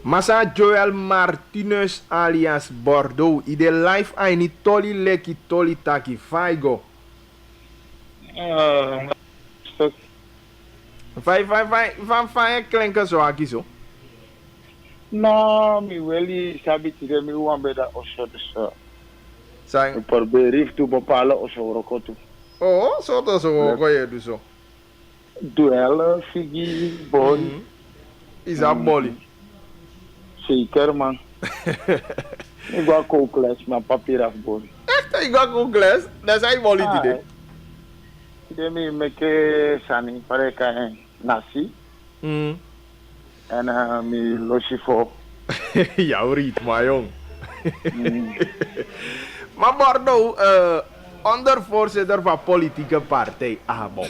Massa Joel Martinez alias Bordeaux. Ide live aini toli leki toli taki faigo. Stuk. Vai klenken zo aki zo. No, mi weli sabi tide mi wambeda oso dus. Sai. Mi probeer tu bepalen oso rokotu. Oh, zo to zo ko ye du zo. Duel, figi, boni. Isa boli. Zeker man. Ik ga kookles, maar papier afboni. Echt, ik ga kookles. Dat is boli tide. Tide mi meke sani, pareka nasi. En mi losi voor. Jouw ritme, jong. Maar Bordeaux, ondervoorzitter van politieke partij ABOP.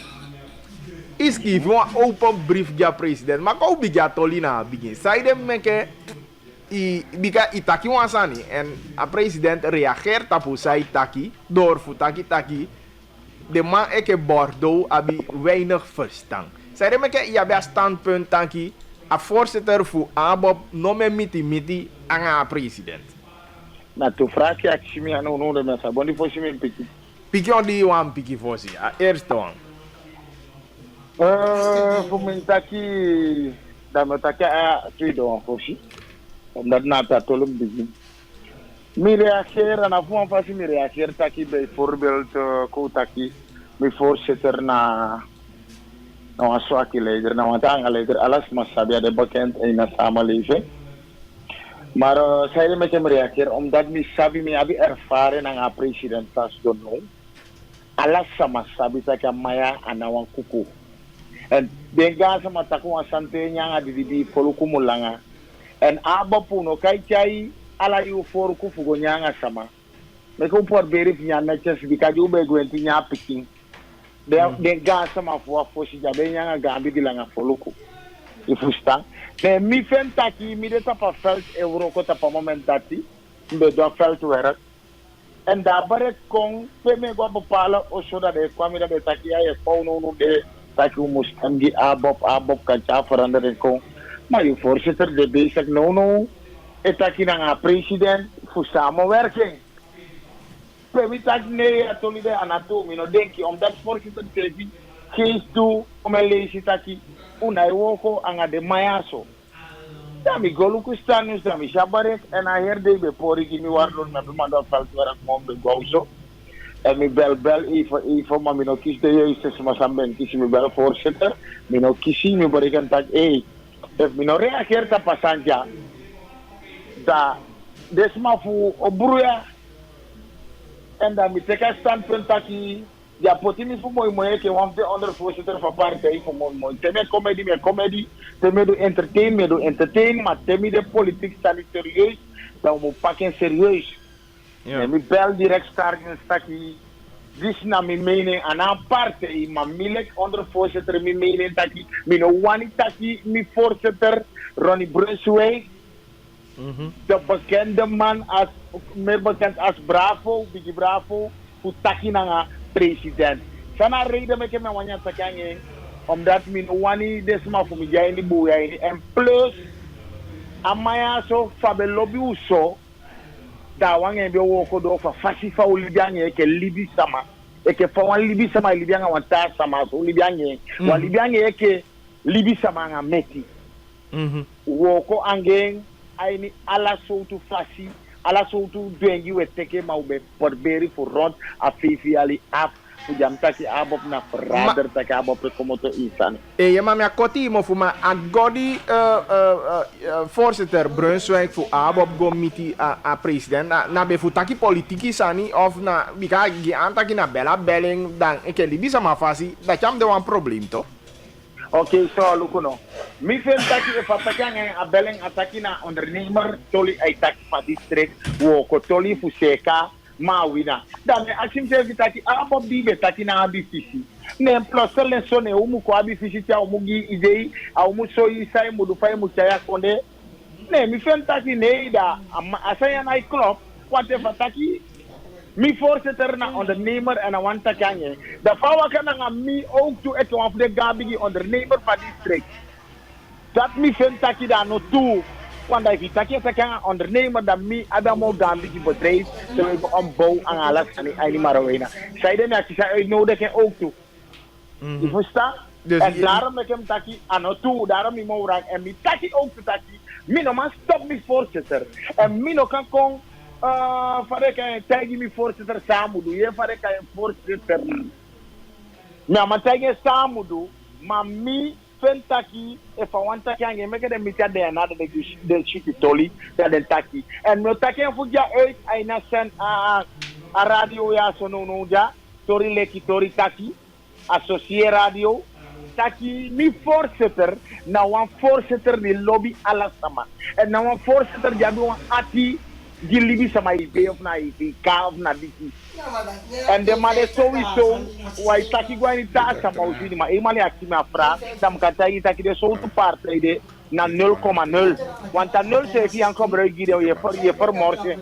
Is geef een open brief ja president. Maar ook bijna tolina begin. Zij meke bika itaki wansani en a president reageert op zij taki door futaki taki. De man eke Bordeaux abi weinig verstand. Zij meke ja standpunt taki. A voorzitter voor ABOP no me miti aan a president. Na tu fraki aksimi ano no de mesa boni fosi mi piki. Piki on die wan piki fosi. A eerste wan. Voor mijn taki dat me taki a tweede wan fosi. Omdat na ta tolum begin. Mi reageer en af en fasi mi reageer taki bijvoorbeeld ko taki mi voorzitter na een zwakke leider, nou een leider, alles maar sabia de bekend in de samenleving. Maar zij met hem reageren omdat mi sabi mi abi ervaren aan een president als dono. Alles sama sabi tak maya anawan kuku. En denga sama taku asante nyanga di foluku mulanga. En abapuno kai ala yu foruku fugo nyanga sama. Meko por berif nyana ches bikaji ube gwenti nya piking. De gasa ma fo fosi jabe nyanga gambi dilanga foluku. Ifusta. De mi fen taki mi de tapa veld euro ko tapa moment dati. Mbe do veld werk. En daar bare kon pe me go bepalen o so dat de kwam dat de taki ya ko no de taki moest en die abop kan ja veranderen kon. Maar je voorzitter de bezig no etaki na president voor samenwerking. Permitak nee atolide anatomi no denki omdat voorzitter tegen geest toe om een lezen taki unai woko anga de mayaso. Dami goluku stanus dami shabarek en a herde be pori ki mi warlo na be mando falt warak mom be gouso. En mi bel even maar mi no kies de juiste maar samben kies mi bel voorzitter. Mi no kisi mi berikan tak if mi no reageert ta pasanja. Da desma fu obruya en dan met elkaar standpunt dat ja potini voor mooi ke want de andere voorzitter van partij voor mooi teme comedy teme do entertain maar teme de politiek staat serieus dan moet pakken serieus en mi bel direct starten staki dis na mi mening aan een partij maar milek onder voorzitter mi mening taki mi no wani taki mi voorzitter Ronnie Brunswijk. De bekende man als meer bekend als Bravo, Biggie Bravo, voor taki na president. Sana reden met hem wanneer te kijken, omdat min wani desma voor mij jij niet boeien en plus amaya so fabe lobby uso da wangen be woko do fa fasifa ulibianye ke libi sama eke fa wan libi sama libianga wanta sama so ulibianye wa libianye ke libi sama nga meti woko angeng aini ala soutu fasi ala soutu dengi weteke maube porberi for rond afifi ali af jam taki abop na verrader taki abop como to insan e ma mi akoti mo fuma agodi voorzitter Brunswijk voor abop go miti a president na be futaki politiki sani of na bika gi antaki na bella belling dan ke libisa ma fasi da cham de wan probleem to. Okay, so lukuno. Mi fen taki e fatakang a belling ataki na ondernemer toli ay taki pa district wo ko toli fuseka mawina. Dan asim se vitaki abop di be taki na abifisi. Ne plus le sone umu ko abifisi tia umugi idei a umu so isai mudu fai mu chaya konde. Ne mi fen taki ne ida asaya na club kwate fataki mi voorzitter na ondernemer en een wantakanje. De vrouwen kunnen mi ook toe het of de gabigi ondernemer van district. Dat mi vind dat je daar no toe Want als je dat kan ondernemen, dan mi adamo gambi die bedrijf, zo we ombouw aan alles en niet maar alleen. Zij de mensen zijn uitnodigen ook toe. Je verstaat? Dus En daarom heb ik hem taki aan toe, daarom ik moet raken. En mi taki ook te taki. Mino man stop me voorzitter. En mino kan kon, vader kan je tegen me voorzitter samen doen. Je vader kan je voorzitter. Maar man tegen je samen doen. Maar mi vind taki, if I want taki aan je, make de mita de na de chipitoli, dat de taki. En no taki en voet ja uit, hij na zijn a radio ja zo no ja, tori leki tori taki, associé radio. Taki mi voorzitter, nou een voorzitter die lobby alles sama. En nou een voorzitter die hebben ati die libi sama IP of na IP, K of na DT. En de man is sowieso, wij taki gewoon niet daar sama usini, maar eenmaal je actie me vraag, dan kan je taki de soort partij de na 0,0. Want aan 0 zeg je aan gebruik je vermorgen.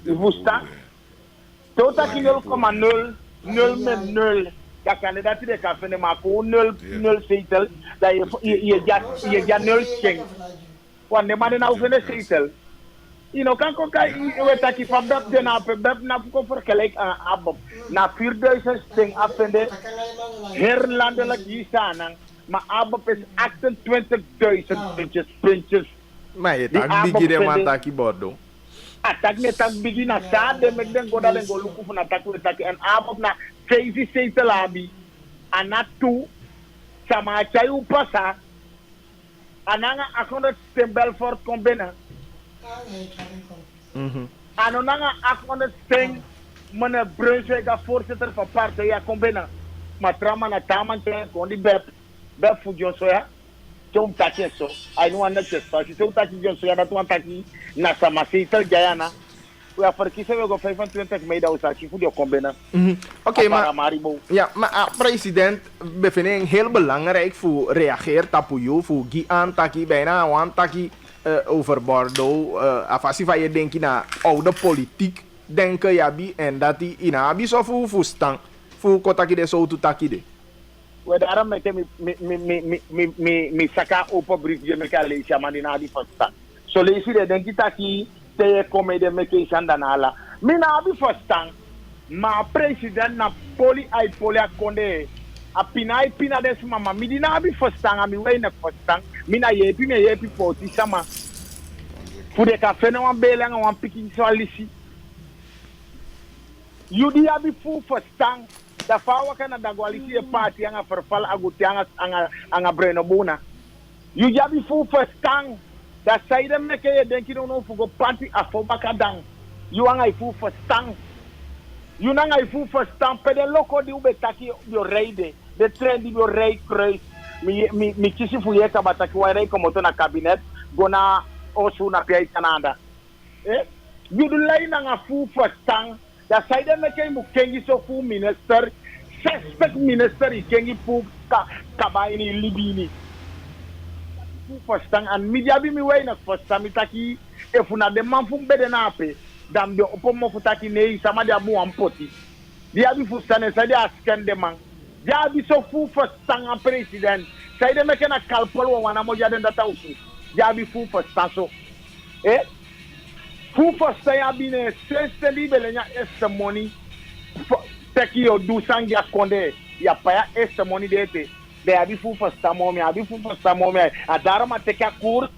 Je verstaan? Tot taki 0,0, 0 met 0. Ja, kandidaat die kan vinden, maar gewoon 0 zetel, dat je ja 0 schenkt. Want de man nou vinden zetel. Je kan ook kijken, dat je van dat na vergelijk aan Abop. Na 4000 sting afvinden, herlandelijk hier staan. Maar Abop is 28.000 puntjes. Maar je tak bigi de man taki bordo. Attack met tak bigi na sade met den goda den goluku van attack met tak en Abop na 5 zetel abi. Anatu sama chayu pasa. Ananga akondo Belfort kombena. Anonanga akondo sting meneer Brunswijk voorzitter van partij ja kombena. Maar trama na taman te kondi bep fujon soya. Jom taki so. Ai no anda chesta. Si so taki jon soya dat wan taki na sama zetel jayana. We are verkiezen we op 25 mei dat we starten voor die kombina. Oké, maar president bevindt heel belangrijk voor reageert op jou voor Gian taki bijna want taki over Bordeaux. Afasi van je denk je naar oude politiek denken jabi en dat die in abi zo voor stang voor kotaki de zo taki de. We daarom met me saka open brief je me kan lezen maar die na die verstaan. Zo lees je denk je taki te komede meke shandanala. Mina abi verstaan. Maar president na poli akonde. A pina des mama. Mi dina abi verstaan. Ami weinig verstaan. Mina yepi poti sama. Fude ka fene wan belang wan piki so alisi. Yudi abi fu verstaan. Da fawa kana da gwalisi e party anga verval aguti anga breno bona. Yudi abi fu verstaan. Dat zij de meke je denk je no fugo party afobaka dan. You anga ifu verstaan. You nanga ifu verstaan. Pe de loko di ube taki yo rijden. De trein die yo rij kruis. Mi kisi fu yeka bataki wa rij komoto na kabinet. Gona osu na pia Canada. You do lay nanga fu verstaan. Dat zij de meke je kengi so fu minister. Suspect minister i kengi fu kabaini libini. Verstaan en media bi mi weinig verstaan mi taki e funa de man fu bede na pe dan de opo mo fu taki nei sama de abu ampoti dia bi fu sane sa dia scan de man dia bi so fu verstaan an president sai de mekena kalpol wana mo jaden data usu dia bi fu verstaan so fu verstaan ya bi ne sense libe nya est money taki yo du sangia konde ya pa ya est money de te de abi fu fasta momi a darama teke a kurs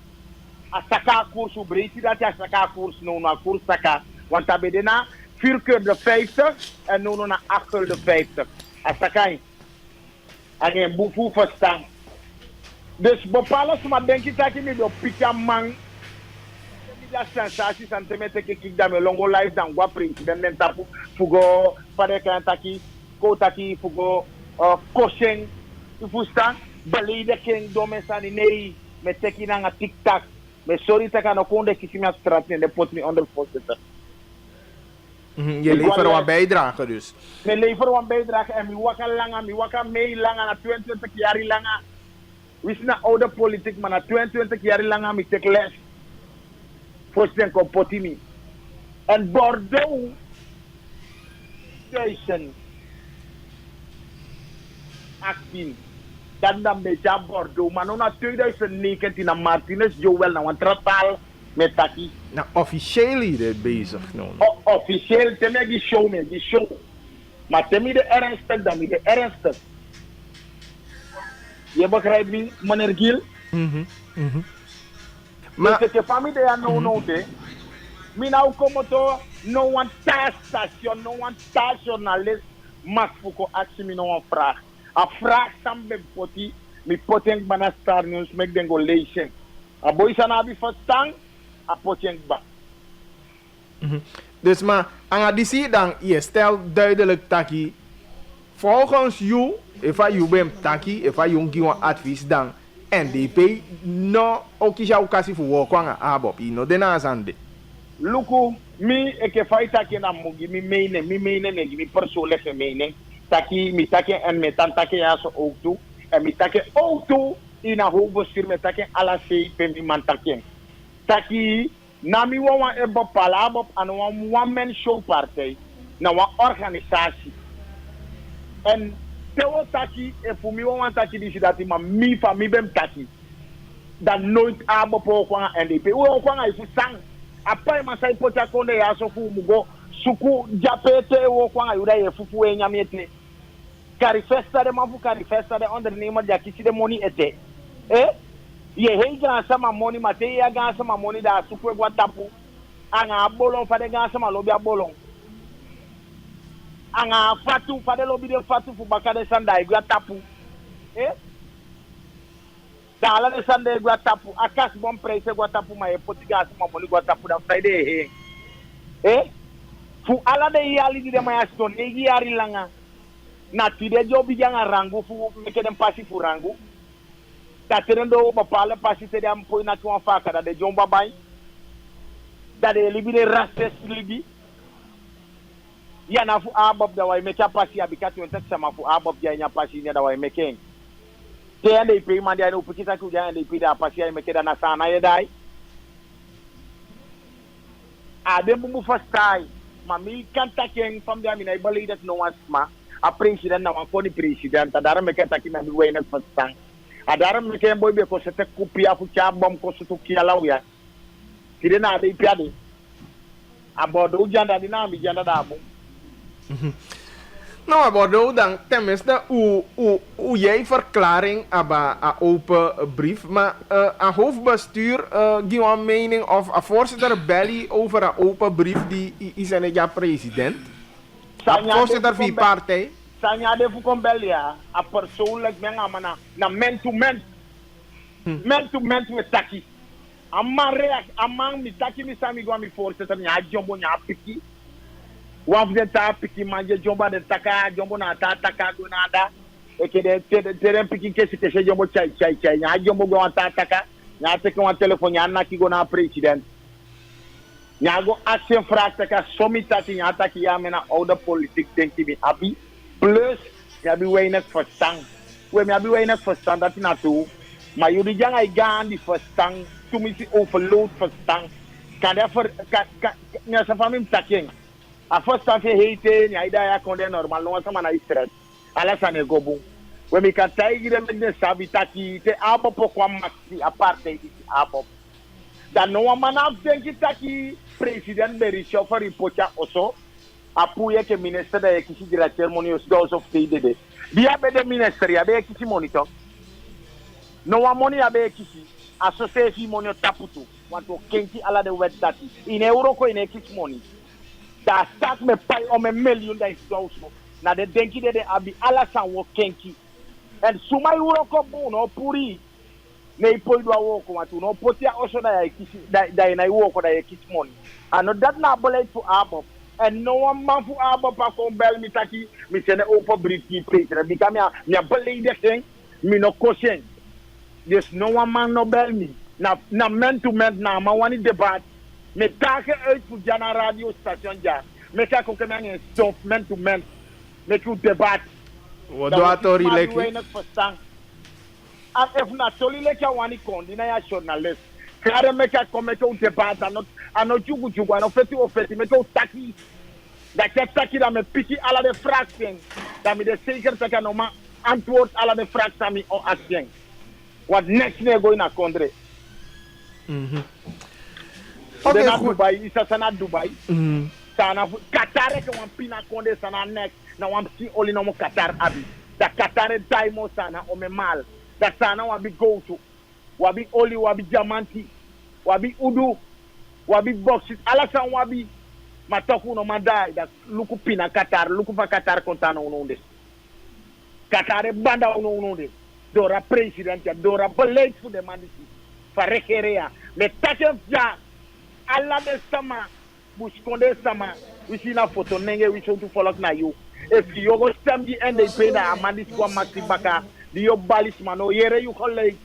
a saka a kurs o breedte dat je a saka a kurs no a kurs saka want tabe de na 4 keer de 50 en no na 8 keer de 50 a saka a gen bu fu fasta dus bepalen ze maar denk je dat je niet op pika man ja sensatie santimente que kik da me longo life dan gwa president den tapu fugo pare kan taki ko taki fugo coaching tu fusta belida king domesani nei me teki na TikTok me sorry taka no konde kisima straat de pot me onder voorzitter. Je levert een bijdrage dus. Me lever een bijdrage en mi waka mee langa na 22 jaar langa. We zijn oude politiek maar na 22 jaar langa mi tek les. Voorzitter kompotimi. En Bordeaux 2018 dan me ja Bordeaux maar no na 2019 na Martinez Joel na wan tratal met taki Nou, officieel is bezig. No. officieel teme die show maar teme de ernstig dan de ernstig je begrijpt me meneer Gil Maar dus que famille de no de mi nou como to no one station no one journalist mas fuko aksi mi no one vraag a vraag sambe poti mi poteng bana Star News mek den go lezen a boy sana bi verstaan a poteng ba dus maar aan die dan je stelt duidelijk taki volgens you if you bent taki if you give advies dan NDP no okisha ukasi fu wo kwanga abob no dena zande luku mi e ke fai taki na mugi mi meine ne mi persoonlijke mening taki mi taki en met dan taki ja so ook toe en mi taki ook toe in a hoofdbestuur met taki ala CIP mi man taki na mi wan e bepala op aan een one-man show partij na een organisatie en tewo taki e fu mi wan taki die dat maar mi van mi bem taki dan nooit abo po kwa NDP o kwa ifu sang apa ma sai pota konde ya so fu mugo suku japete wo kwa yuda ye fufu e nyamete karifesta de mafu karifesta de ondernemer ja kisi de money ete ye hei ga sama money mate ya ga sama money da suku gwa tapu anga bolon fa de ga sama lobi bolon anga fatu fa de lobi de fatu fu bakade sanda gwa tapu dala de sanda gwa tapu akas bon presse gwa tapu ma e potiga sama money gwa tapu da friday fu ala de yali de ma aston e yari langa na tide jobi janga rangu fu meke dem pasi fu rangu ta terendo ba pala pasi te am po na tuan fa kada de jomba bay da de libide rastes libi yana fu abob da way meka pasi abikatu en sama fu abob ya nya pasi ne da way meken te ande pe man dia no pukita ku ja ande pe da pasi ay meke da na sana ye dai ade bu fastai mami kanta ken fam dia mi na ibali dat no wasma a president na wan ko ni president adara meke takina bi wayna fastan adara meke boy be ko sete kupia fu cha bom ko sutu kia lawya kidena de piade abodo ujanda dinami janda dabo nou abodo dan tenminste hoe jij verklaring aba a open brief maar a hoofdbestuur give een mening of a voorzitter belly over a open brief die is en ja president voorzitter van partij sanya de fu kombelia a persoonlijk menga mana na man to man with taki amang mi taki mi sami go mi voorzitter nya jombo nya piki waf de ta piki manje jomba de taka jombo na ta taka go nada e ke de terem piki ke se jombo chai nya jombo go ta taka nya te ko telephone nya na ki go na president nya go action fracta ka somita ki nya taki ya mena oude politiek denki bi abi plus ya bi weinig verstand we me abi weinig verstand dat na toe maar jullie jang ai gaan die verstand to me si overload verstand kan daarvoor kan sa famim taking a verstand fe hete ni aida ya konde normal no sama na stress ala sa ne gobu we me kan tai gire me ne sabi taki te abo kwa maxi aparte di abo dan no manaf denki taki president beri chauffeur ipocha oso apuye ke minister da kisi directeur monios dos of TDD dia be de minister ya be kisi monitor no wa money ya be kisi association money taputu wanto kenki ala de wet dati in euro ko in kisi money da start me pay o me million da is also na de denki de abi ala san wo kenki and suma euro ko bu no puri ne ipoidu awo ko wanto no potia also da ya kisi da ina wo ko da ya kisi money and that na bullet for abo and no one man fu aba pa ko bel mi taki mi sene open brief ki president bi kam ya believe thing mi no question there's no one man no bel mi na man to man na ma wani debate me take uit fu jana radio station ja me ka ko kemen stop man to man me ku debate wat do atori leki and if na toli leki wani kondi na ya journalist kare me ka komete un debate ano chugu ano feti me ko taki da ke taki da me piki ala de fraction da mi de zeker taka no ma antwoord alle de vraag sami o action. Wat next ne go na kondre. Okay, na goed. Dubai, isa sana Dubai. Mhm. Sana Qatar ke wan pina konde sana next na wan si oli no mo Qatar abi. Da Qatar daimo sana o me mal. Da sana wa bi go to. Wa bi oli wa bi diamanti. Wa bi udu. Wa bi boxes. Ala san wa bi matoku no mandai da luku pina Qatar, luku fa Qatar kontano unonde. Qatar banda unonde. Dora president ya dora beleid fu de mandisi. Fa rekerea. Me takem ja alla de sama buskonde sama wisi na foto nenge wisi to follow na you. If you go stem the end they pay na amandis kwa maxi baka di yo balis mano yere you college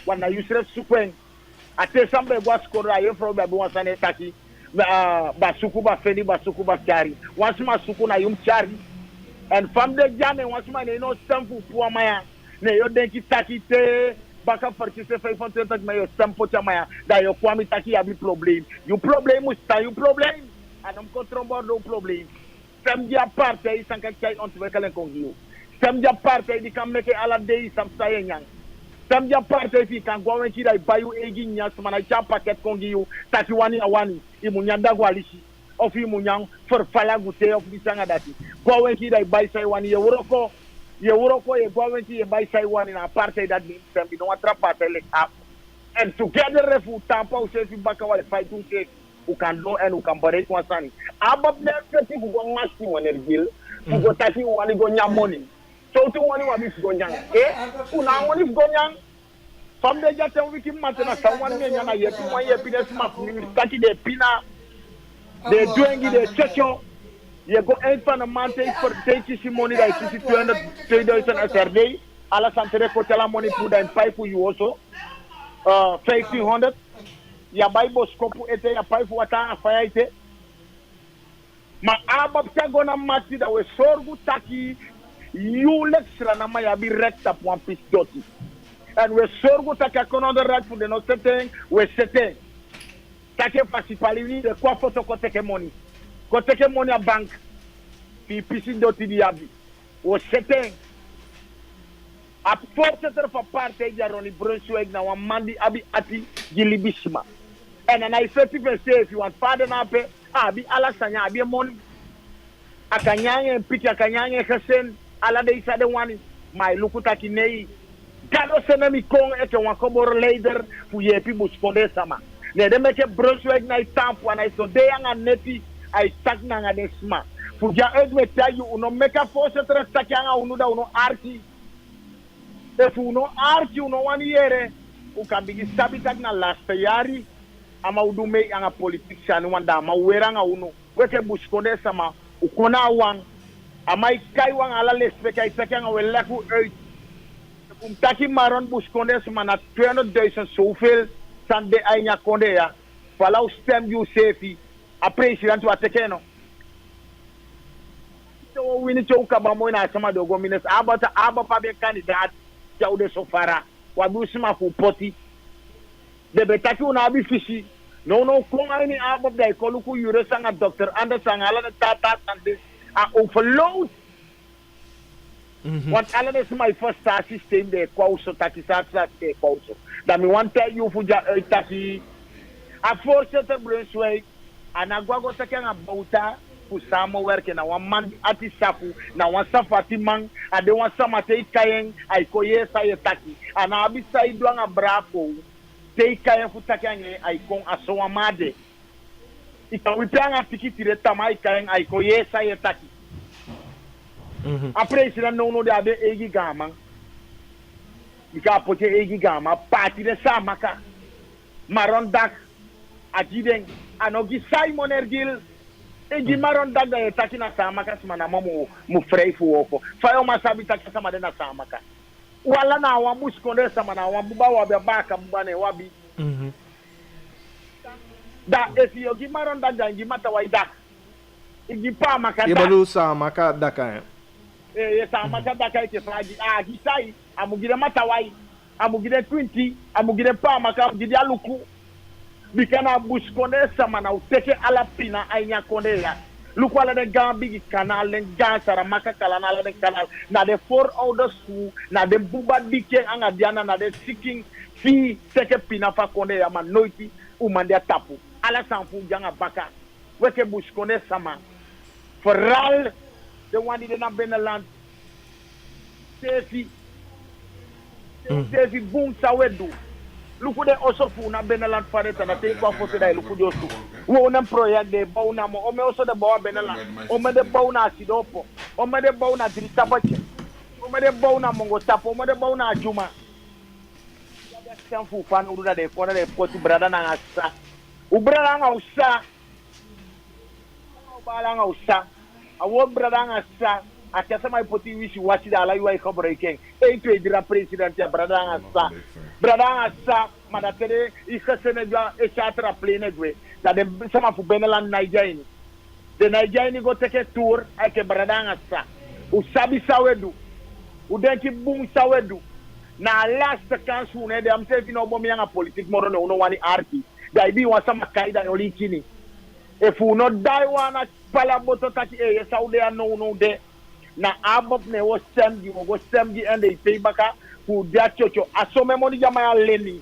wana you sref sukwen ate sambe gwa skora yo from be wan sane taki basuku ba fedi basuku ba chari once ma suku na yum chari and from the jane once ma no stem fu puwa maya ne yo denki taki te baka participe fai fonte tak mayo stampo chamaya da yo kwami taki abi problem you problem musta you problem anam contrombo no problem sam dia parte sanka chai on twe kalen kongiyo sam dia parte di kam meke ala dei sam saye nyang sam dia parte fi kan gwawen ki dai bayu egi nya sama cha paket kongiyo taki wani awani imunya dagwalishi of imunya for fala gute of di sanga dati gwawen ki dai bai sai wani yoroko ye woroko ye gwamnati ye bai sai wani na parte that means them no atrapa tele up and together refu tampa u sefi baka wale fight u se u kan lo and u kan bare kwa sani abab ne feti ku go masti wanergil ku go taki wani go nyamoni so tu wani wa bis go nyang una wani go nyang fam de jate wiki matena sa wani me nyana ye tu ye pines map ni taki de pina de doingi de checho ye go een a mante for take money that is 200,000 SRD ala santere ko tela money put in pipe you also 1500 ya bible scope ete ya pipe wata afaya ite ma abab tagona mati da we sorgu taki you lecture na ma ya bi recta point pis doti and we sorgu taki akono right for the no setting we setting taki principally de quoi photo ko take money a bank fi pisi doti di abi o setting a force fa parte ya Ronnie Brunswick na wan mandi abi ati gilibisma and an I say people say if you want father na pe abi ala sanya abi money akanyanye piki akanyanye kesen ala de isa de wani my lukuta kinei galo senami kong ete wan kobor leider fu yepi busponde sama ne de meke Brunswick na itampu na iso de yang neti ay stagna nga desma fuja edme tayu uno meka force tra stakanga unuda uno arki if uno arki uno wani yere ukambigi sabitak na last yari ama udume anga politician wanda ma weranga uno weke buskonde sama ukona wang ama ikai wang ala lespeka isakanga welaku taki maron buskonde sama na 200,000 zoveel sande ainya konde ya falau stem you safe a president wa tekeno so wini choka ba mo na sama do gominas aba pa be candidat ya ude sofara wa busima fu poti de betaki una bi fisi no ko ani aba dai ko lu ku yure sanga Dr. Anderson ala na tata and a overload what ala is my first star system de kwauso takisatsa de kwauso that me want tell you fuja taki a force to Brunswick anagwago takanga bauta kusamo werke na waman ati safu na wasafati man ade wasamate ikayen aikoye saye taki ana abisa idwanga brako te ikayen futakanye aikon asowamade ikawipanga tikitire tama ikayen aikoye saye taki après sila no de abe egi gama ika pote egi gama parti de samaka maron dak ajiden anogi Simon Ergil egi maron daga e takina samaka simana mo mu frei fu woko fayo masabi takina sama de na samaka wala na wa muskonde sama na wa buba wa be baka mbane wabi da esi yogi maron daga ngi mata waida igi pa makata ibalu samaka daka samaka daka ke faji gisai amugire mata wai amugire 20 amugire pa maka amugire aluku bikana buskonde sama na uteke ala pina ainya konde ya Lukwala de Gambi canal en Gansara Maka Kalana de canal. Na de voorouders school, na de Buba Dike anga Diana na de seeking fi teke pinafa konde ya manoiti umande tapu. Ala sanfu janga baka. Weke bush kone sama. Vooral de wani de na Beneland. Sefi boom sawedu. Luku de osofu na Beneland fareta na te kwa foto da luku de osu. Wo na project de bauna mo ome oso de bawa Beneland. Ome de bauna sidopo. Ome de bauna diritabache. Ome de bauna mongo tapo. Ome de bauna juma. Ya sanfu fan uruda de kona de poti brada na asa. U brada nga usa. Bala nga usa. Awo brada nga asa. Akasa mai poti wishi wasi da ala yuai kobro ken. Eito edira president ya brada nga asa. Brada nga asa. Madatere ikasene ja echatra plene gwe. Da de sama fu Beneland Nigeria. De Nigeria go take tour ake brada nga asa. Usabi sawedu. Udenki boom sawedu. Na last chance une de am say no bomi nga politique moro no wani arti. Da ibi wa sama kaida no likini. If you no die wana pala boto taki e Saudi no de. Na abop ne wo semgi ende pay baka fu dia chocho asome moni jama ya leni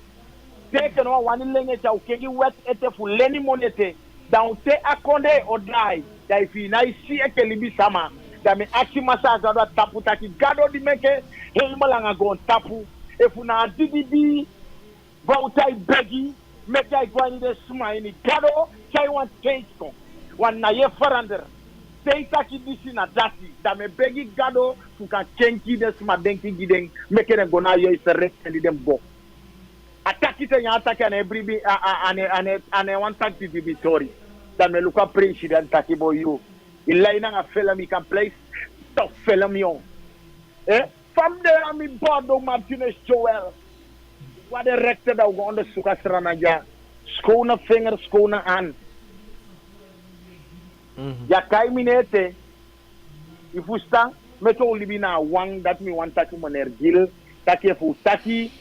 take no wani lenge cha ukegi wet ete fu leni monete down te akonde o die da ifi na isi eke libi sama da me aksi masa gado tapu taki gado di meke helmalanga gon tapu efu na ddd bautai begi meke ai gwani de suma ini gado chai wan change kon wan na ye farander Teita ki disi na dasi da me begi gado fuka chenki de sma denki giden mekere gona yo isere ndi dem bo ataki te nya ataki ane bribi ane one tag di victory da me luka president taki bo you ilaina nga fela mi can place to fela mi on from there ami bodo Martinez Joel what directed da go on the suka strana ja skona finger skona hand. Ya kai minete ifusta meto libina wang that me want taki monergil taki fu taki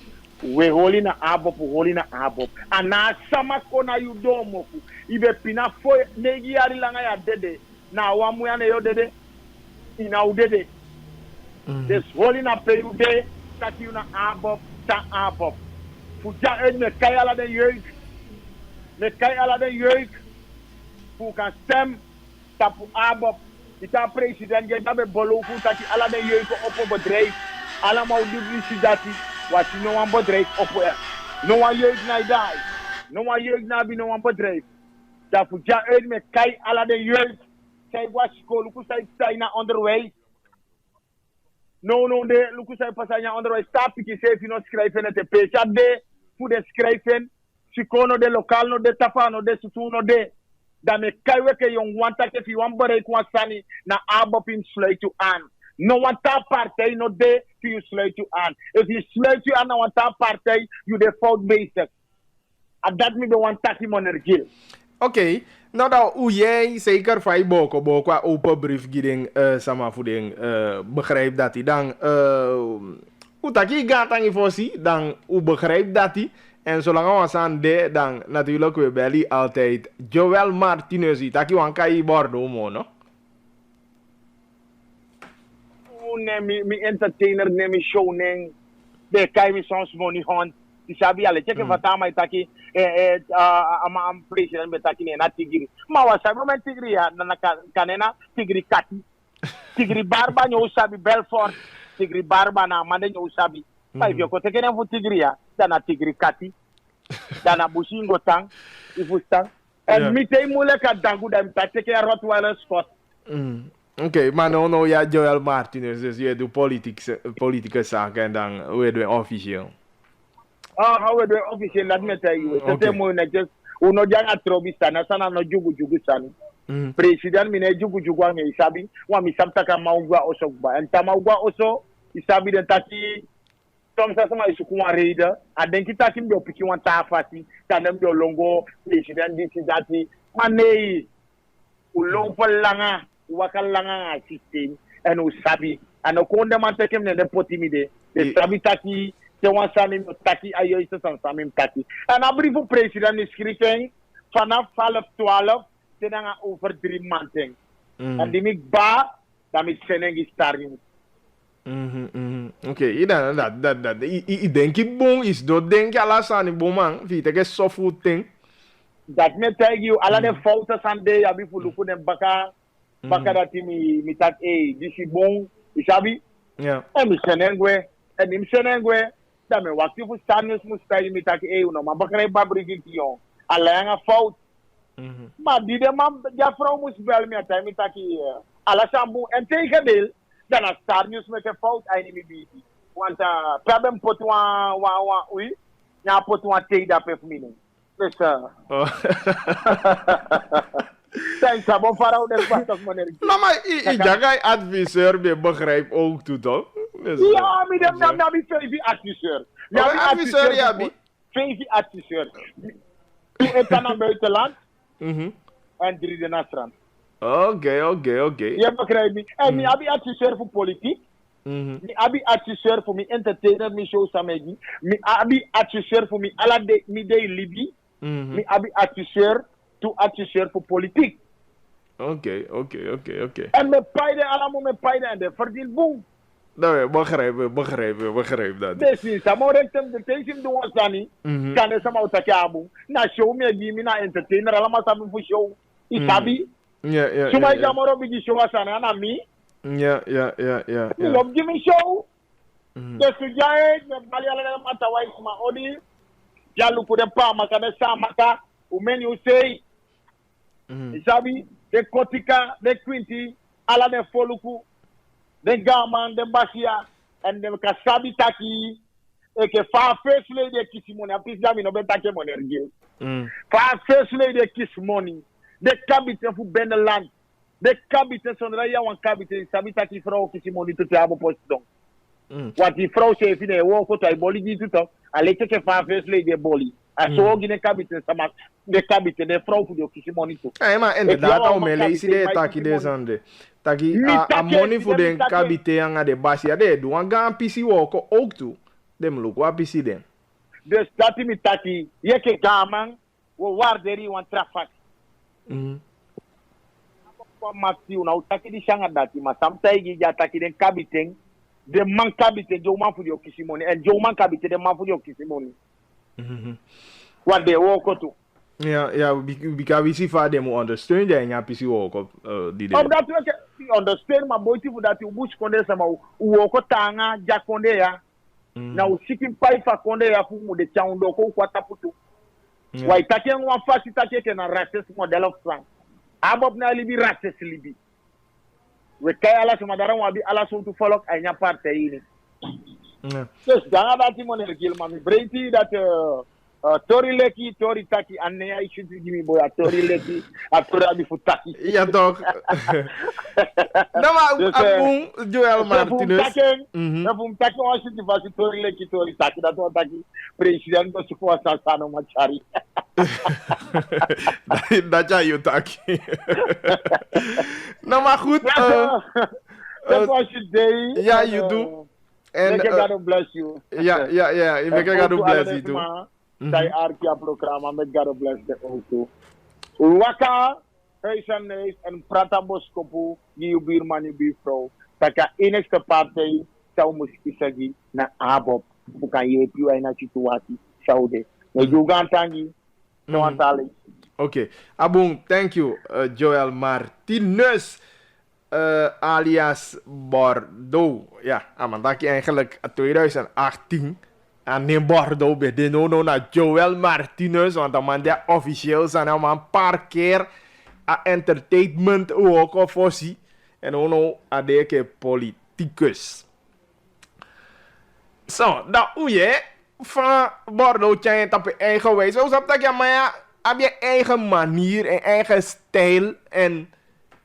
we holina abop ana sama kona yudomo fu ibe pina fo negi ari langa ya dede na wamu ya ne yo dede ina udede this holina peyude taki una abop ta abop fu ja me kai ala de yeuk fu kan stem tapu abop ita president ge tabe bolo fu taki ala de yeuk opo bedrijf ala ma udibli sidati wati no wan bedrijf opo no wan yeuk na dai no wan yeuk na bi no wan bedrijf da fu ja me kai ala de yeuk sai wa school ku sai na onderwijs no de luku sai pasanya onderwijs stap ki se fi no schrijven te pecha de fu de schrijven sikono de local no de tafano de sutuno de da me kaiwe ke yon wanta ke fi wan bare kwa sani na abop in slay to an no wanta partay no de fi you slay to an if you slay to an na wanta partay you the fault basic at that me the wanta ki monergil. Okay, nou dan hoe jij zeker van boko qua open brief giding sama voeding begrijpt dat hij dan hoe dat je gaat aan je voorzie dan hoe begrijpt dat hij. En zolang we aan de, dan natuurlijk we bellen altijd Joel Martinez. Taki wankai bordo mo, no? Mi entertainer, mi show, de kai mi soms money hunt. Isabi ale check fatama itaki am president betaki na tigiri. Ma wa sabi men tigiri ya na kanena tigiri kati. Tigiri barba nyo sabi Belfort. Tigiri barba na mande nyo sabi. Five yo kote kene fu tigiri ya dana tigiri kati dana bushingo tang ifustang and mi tay mule ka dangu da mi take ya Rottweiler Scott. Okay, maar no ja Joel Martinez dus je doet politieke zaken en dan we doen officieel. How we do officieel let me tell you. Okay. Tete mo na just uno janga trobi sana no jugu sana. President mi na jugu ang isabi wa mi samtaka maugwa osogba and tamaugwa oso isabi den taki Tom sama isukuwa reida adenki taki mdo piki wan tafati tanem do longo president disi dati manei ulompa langa wakalanga system and usabi ano konde man tekem ne potimide de sabi taki te wan sami taki ayo isa sami taki and abrifu president is skriven vanaf 12 tenanga over 3 maanden En die ik ba, dan ik senengi starting. Oké, ik denk ik bon is dat denk je alasani bon man, vind ik zo goed ding. Dat me tell you, alla de fouten san de abi fuluku den baka dat mi tak this is bon, isabi. Ja. En mi senengwe, en mi senengwe, dan me wakti fu starnus mu stay mi tak no ma bakre babri kiyon. Alla nga fout. Maar die de man, ja vrouw moest wel meer tijd met taki. Alla sambu en tegendeel, dan als starnus met een fout einde mi bibi. Want problem pot wa oui, ja pot wa take dat pef mine. Dus thanks abon farao des pastos moner. Nou maar ik jagai adviseur be begrijp ook toe toch? Ja, mi dem na mi fevi adviseur. Ja, mi adviseur ja bi. Fevi adviseur. Tu etana buitenland. En 3 de Nasran. Oké. Je begrijpt me. En ik heb adviseur voor politiek. Ik heb adviseur voor mijn entertainer, mijn show samedi. Ik heb adviseur voor mijn alle midday Libi. Ik heb adviseur voor politiek. Oké. En met paiden, allemaal met paiden en de verdient boom. Nou, begrijp dat. Dus is dat maar rectem de tegen doen was dan niet. Kan er samen uit de na show me die na entertainer allemaal samen voor show. Isabi. Ja. Suma ik jammer op die show was aan mi. Ja. Ik op die show. Dus jij met Bali alle mata wise ma odi. Ja luku de pa maka de sa maka. Umeni usei. Isabi de kotika de quinty ala de foluku. De gaman, de basia, en de kasabi taki, eke fa first lady kiss money, apis jami no betake money ergil. Fa first lady kiss money, de kabite fu Beneland, de kabite sondra ya wan kabite, sabi taki vrouw kiss money to te abo post don. Wat die vrouw zei fine wo ko tai boli di tuto, ale teke fa first lady boli. Aso gine kabite sama, de kabite de vrouw fu de kiss money to. Maar inderdaad, al me leisi de taki de zande. Taki a money voor den kabite anga de basia de do anga PC woko ook toe. Dem look wa PC den. Dus dat mi taki yeke gaman wo warderi wan trafak. Kwa mati una utaki di shanga dati ma samtai ja taki den kabite de man kabite jo man fu di okisimoni en jo man kabite de man fu di okisimoni. Wande woko toe. Ja, because we see for them understand that in PC walk up the day. That you understand my boy for that you bush konde sama uoko tanga ja konde ya. Na usikim pai fa konde ya fu mu de chaundo ko kwata putu. Wa itake ngwa fasi take ke na races model of France. Abob na libi races libi. We kay ala so madara wa bi ala so to follow anya parte yini. Yes, danga dati mo ne gil mami breiti that Tori Leki, Tori Taki, and I should give me boy a Tori Leki, a Tori Futaki. Ja, toch. Nou, maar Joel Martinez. Daarom Taki was het was Tori Leki, Tori Taki, dat was Taki, president was voor Sasano Machari. Dat jij je Taki. Nou, maar goed. Dat was je day. Ja, you do. En God bless you. Ja, God bless you too. Zij arkia programma met God bless the auto. Waka, huis en neus en prata boskopu, die buurman, je buurvrouw. Taka enigste partij zou moest isagi na abob. Bukan je piu na situatie saude. Ne juga tangi, no antali. Oké, Abung, thank you, Joel Martinez. Alias Bordeaux. Ja, amandaki eigenlijk 2018. En in Bordeaux bij de no naar Joel Martinez. Want dan man de officieel zijn al een paar keer entertainment ook of voorzien. En ono adeke politicus. Zo, dat hoe je van Bordeaux tjeng op je eigen wijze. Zo snap dat je maar heb je eigen manier en eigen stijl. En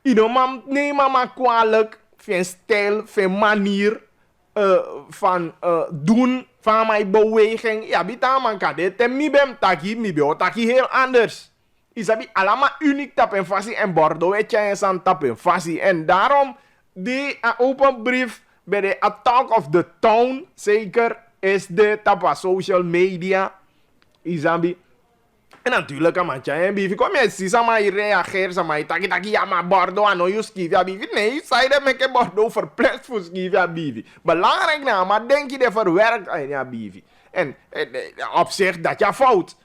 iedereen neem maar kwalijk van stijl, van manier van doen. Van mijn beweging, ja, bita man kan dit. En mi bem taki heel anders. Isabi allemaal uniek tapen fasie en Bordeaux weet je eens aan tapen fasie. En daarom die open brief bij de Talk of the Town zeker is de tapa social media. Isabi En natuurlijk kan man en bivi. Kom je zien, sama je reageert, sama je taki ja maar bordo aan je skief ja bivi. Nee, zei dat met je bordo verplicht voor skief ja bivi. Belangrijk nou, maar denk je dat verwerkt aan ja bivi. En op zich dat je fout.